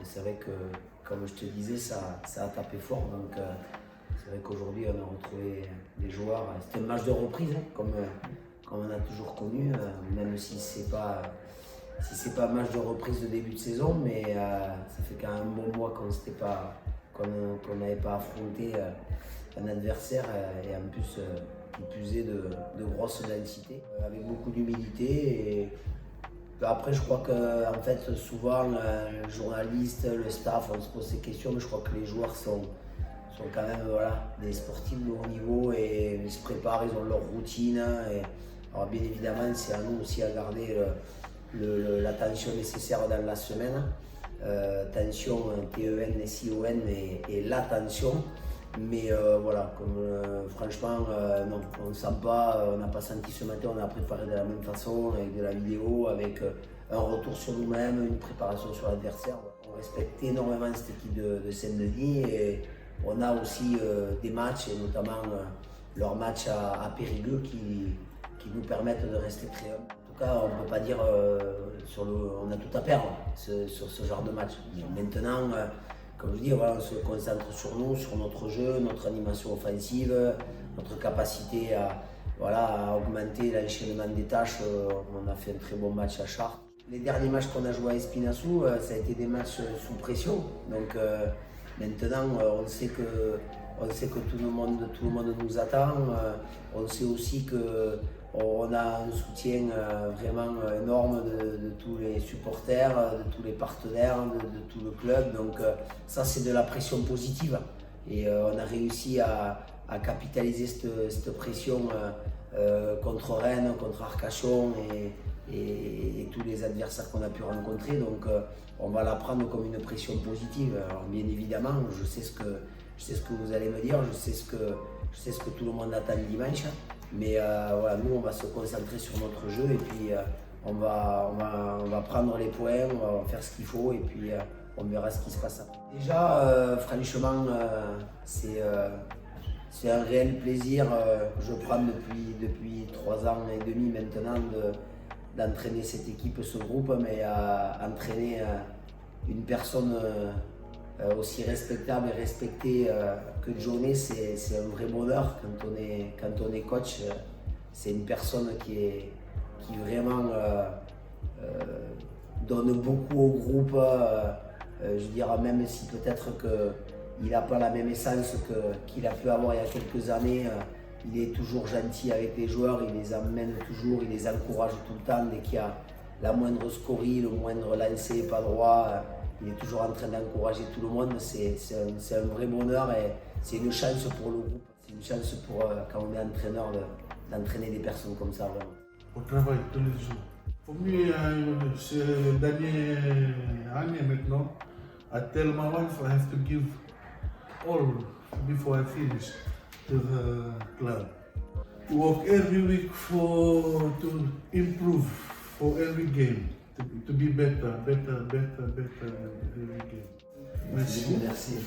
c'est vrai que, comme je te disais, ça a tapé fort. Donc c'est vrai qu'aujourd'hui, on a retrouvé des joueurs. C'était un match de reprise, hein, comme on a toujours connu, même si c'est pas un match de reprise de début de saison, mais ça fait quand même un bon mois qu'on n'avait pas affronté un adversaire et en plus qui plus est de grosse densité, avec beaucoup d'humilité. Et après, je crois que en fait, souvent, le journaliste, le staff, on se pose ces questions, mais je crois que les joueurs sont quand même des sportifs de haut niveau et ils se préparent, ils ont leur routine. Alors bien évidemment, c'est à nous aussi à garder l'attention nécessaire dans la semaine. Tension, T-E-N-S-I-O-N et l'attention. Mais franchement, non, on ne sent pas, on n'a pas senti ce matin, on a préparé de la même façon, avec de la vidéo, avec un retour sur nous-mêmes, une préparation sur l'adversaire. On respecte énormément cette équipe de Saint-Denis et on a aussi des matchs, et notamment leur match à Périgueux qui nous permettent de rester très humbles. En tout cas, on ne peut pas dire on a tout à perdre sur ce genre de match. Maintenant, comme je dis, on se concentre sur nous, sur notre jeu, notre animation offensive, notre capacité à augmenter l'enchaînement des tâches. On a fait un très bon match à Chartres. Les derniers matchs qu'on a joués à Espinassou, ça a été des matchs sous pression. Donc maintenant, on sait que tout le monde nous attend. On sait aussi qu'on a un soutien vraiment énorme de tous les supporters, de tous les partenaires, de tout le club. Donc ça, c'est de la pression positive. Et on a réussi à capitaliser cette pression contre Rennes, contre Arcachon et tous les adversaires qu'on a pu rencontrer. Donc on va la prendre comme une pression positive. Alors bien évidemment, je sais ce que vous allez me dire, je sais ce que tout le monde attend le dimanche. Mais nous, on va se concentrer sur notre jeu et puis on va prendre les points, on va faire ce qu'il faut et puis on verra ce qui se passe après. Déjà, franchement, c'est un réel plaisir. Je prends depuis 3 ans et demi maintenant d'entraîner cette équipe, ce groupe, mais entraîner une personne aussi respectable et respectée que Johnny, c'est un vrai bonheur quand on est coach. C'est une personne qui vraiment donne beaucoup au groupe. Je veux dire, même si peut-être qu'il n'a pas la même essence qu'il a pu avoir il y a quelques années, il est toujours gentil avec les joueurs, il les emmène toujours, il les encourage tout le temps. Dès qu'il y a la moindre scorie, le moindre lancer pas droit, il est toujours en train d'encourager tout le monde. C'est un vrai bonheur et c'est une chance pour le groupe. C'est une chance pour quand on est entraîneur d'entraîner des personnes comme ça. Vraiment. Au travail tous les jours. Pour moi, c'est la dernière année maintenant. I tell my wife I have to give all before I finish to the club. Work every week to improve for every game, to be better every game. Merci.